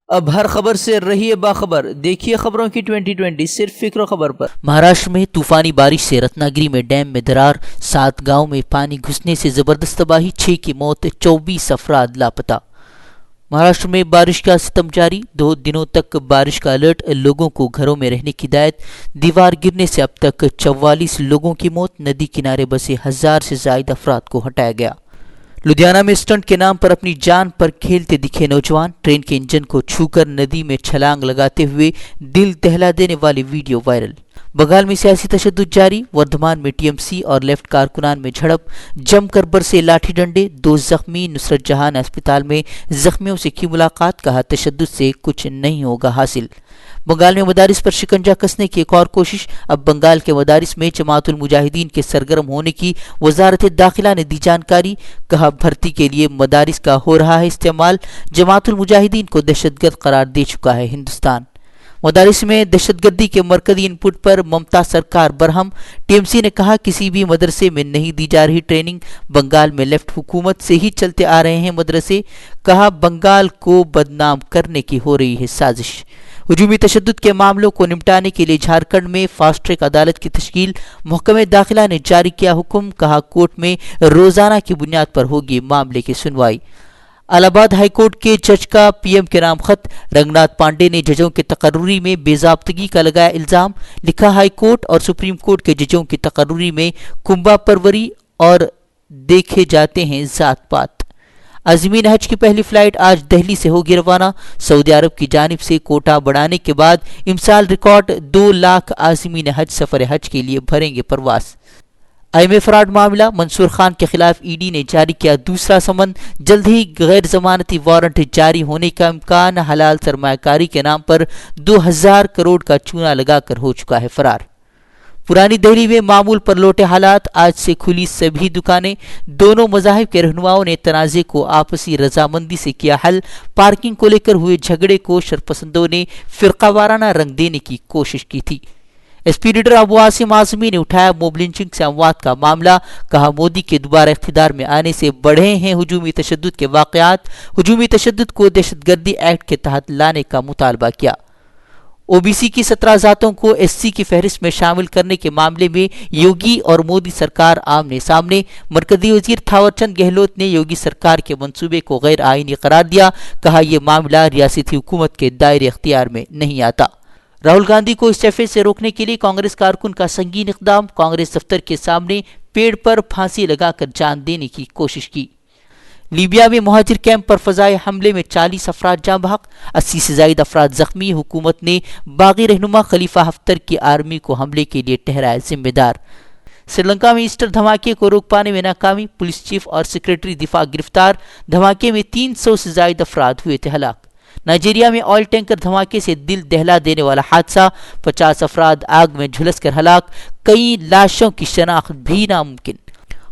اب ہر خبر سے رہیے باخبر، دیکھیے خبروں کی 2020 صرف فکر و خبر پر۔ مہاراشٹر میں طوفانی بارش سے رتناگری میں ڈیم میں درار، 7 گاؤں میں پانی گھسنے سے زبردست تباہی، 6 کی موت، 24 افراد لاپتہ۔ مہاراشٹر میں بارش کا ستم جاری، 2 دنوں تک بارش کا الرٹ، لوگوں کو گھروں میں رہنے کی ہدایت۔ دیوار گرنے سے اب تک 44 لوگوں کی موت، ندی کنارے بسے 1000 سے زائد افراد کو ہٹایا گیا۔ لدھیانہ میں اسٹنٹ کے نام پر اپنی جان پر کھیلتے دکھے نوجوان، ٹرین کے انجن کو چھو کر ندی میں چھلانگ لگاتے ہوئے دل دہلا دینے والی ویڈیو وائرل۔ بنگال میں سیاسی تشدد جاری، وردھمان میں ٹی ایم سی اور لیفٹ کارکنان میں جھڑپ، جم کر برسے لاٹھی ڈنڈے، 2 زخمی، نصرت جہان اسپتال میں زخمیوں سے کی ملاقات، کہا تشدد سے کچھ نہیں ہوگا حاصل۔ بنگال میں مدارس پر شکنجہ کسنے کی ایک اور کوشش، اب بنگال کے مدارس میں جماعت المجاہدین کے سرگرم ہونے کی وزارت داخلہ نے دی جانکاری، کہا بھرتی کے لیے مدارس کا ہو رہا ہے استعمال، جماعت المجاہدین کو دہشت گرد قرار دے چکا ہے ہندوستان۔ مدارس میں دہشت گردی کے مرکزی ان پٹ پر ممتا سرکار برہم، ٹی ایم سی نے کہا کسی بھی مدرسے میں نہیں دی جا رہی ٹریننگ، بنگال میں لیفٹ حکومت سے ہی چلتے آ رہے ہیں مدرسے، کہا بنگال کو بدنام کرنے کی ہو رہی ہے سازش۔ ہجومی تشدد کے معاملوں کو نمٹانے کے لیے جھارکھنڈ میں فاسٹ ٹریک عدالت کی تشکیل، محکمہ داخلہ نے جاری کیا حکم، کہا کورٹ میں روزانہ کی بنیاد پر ہوگی معاملے کی سنوائی۔ الہ آباد ہائی کورٹ کے جج کا پی ایم کے نام خط، رنگناتھ پانڈے نے ججوں کی تقرری میں بے ضابطگی کا لگایا الزام، لکھا ہائی کورٹ اور سپریم کورٹ کے ججوں کی تقرری میں کنبہ پروری اور دیکھے جاتے ہیں ذات پات۔ عازمین حج کی پہلی فلائٹ آج دہلی سے ہوگی روانہ، سعودی عرب کی جانب سے کوٹا بڑھانے کے بعد امسال ریکارڈ 2 لاکھ عازمین حج سفر حج کے لیے بھریں گے پرواز۔ آئی ایم اے فراڈ معاملہ، منصور خان کے خلاف ای ڈی نے جاری کیا دوسرا سمن، جلد ہی غیر ضمانتی وارنٹ جاری ہونے کا امکان، حلال سرمایہ کاری کے نام پر 2000 کروڑ کا چونا لگا کر ہو چکا ہے فرار۔ پرانی دہلی میں معمول پر لوٹے حالات، آج سے کھلی سبھی دکانیں، دونوں مذاہب کے رہنماؤں نے تنازع کو آپسی رضامندی سے کیا حل، پارکنگ کو لے کر ہوئے جھگڑے کو شرپسندوں نے فرقہ وارانہ رنگ دینے کی کوشش کی تھی۔ ایس پی لیڈر ابو عاصم اعظمی نے اٹھایا موب لنچنگ سے اموات کا معاملہ، کہا مودی کے دوبارہ اقتدار میں آنے سے بڑھے ہیں ہجومی تشدد کے واقعات، ہجومی تشدد کو دہشت گردی ایکٹ کے تحت لانے کا مطالبہ کیا۔ او بی سی کی 17 ذاتوں کو ایس سی کی فہرست میں شامل کرنے کے معاملے میں یوگی اور مودی سرکار آمنے سامنے، مرکزی وزیر تھاور چند گہلوت نے یوگی سرکار کے منصوبے کو غیر آئینی قرار دیا، کہا یہ معاملہ ریاستی حکومت کے دائرے اختیار میں نہیں آتا۔ راہل گاندھی کو استعفے سے روکنے کے لیے کانگریس کارکن کا سنگین اقدام، کانگریس دفتر کے سامنے پیڑ پر پھانسی لگا کر جان دینے کی کوشش کی۔ لیبیا میں مہاجر کیمپ پر فضائی حملے میں 40 افراد جاں بحق، 80 سے زائد افراد زخمی، حکومت نے باغی رہنما خلیفہ حفتر کی آرمی کو حملے کے لیے ٹھہرایا ذمہ دار۔ سری لنکا میں ایسٹر دھماکے کو روک پانے میں ناکامی، پولیس چیف اور سیکرٹری دفاع گرفتار، دھماکے میں 300 سے زائد افراد ہوئے تھے ہلاک۔ نائجیریا میں آئل ٹینکر دھماکے سے دل دہلا دینے والا حادثہ، 50 افراد آگ میں جھلس کر ہلاک، کئی لاشوں کی شناخت بھی ناممکن۔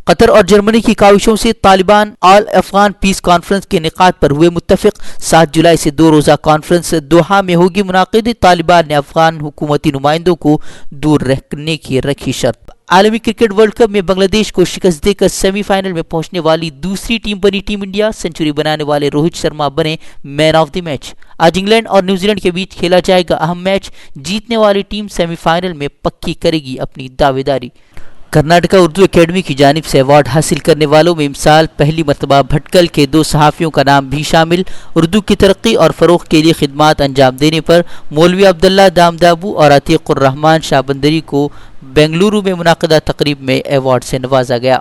قطر اور جرمنی کی کاوشوں سے طالبان آل افغان پیس کانفرنس کے انعقاد پر ہوئے متفق، 7 جولائی سے 2 روزہ کانفرنس دوحہ میں ہوگی منعقد، طالبان نے افغان حکومتی نمائندوں کو دور رکھنے کی رکھی شرط۔ عالمی کرکٹ ورلڈ کپ میں بنگلہ دیش کو شکست دے کر سیمی فائنل میں پہنچنے والی دوسری ٹیم بنی ٹیم انڈیا، سنچری بنانے والے روہت شرما بنے مین آف دی میچ۔ آج انگلینڈ اور نیوزی لینڈ کے بیچ کھیلا جائے گا اہم میچ، جیتنے والی ٹیم سیمی فائنل میں پکی کرے گی اپنی دعوے داری۔ کرناٹکا اردو اکیڈمی کی جانب سے ایوارڈ حاصل کرنے والوں میں امسال پہلی مرتبہ بھٹکل کے 2 صحافیوں کا نام بھی شامل، اردو کی ترقی اور فروغ کے لیے خدمات انجام دینے پر مولوی عبداللہ دامدابو اور عتیق الرحمان شاہ بندری کو بنگلورو میں منعقدہ تقریب میں ایوارڈ سے نوازا گیا۔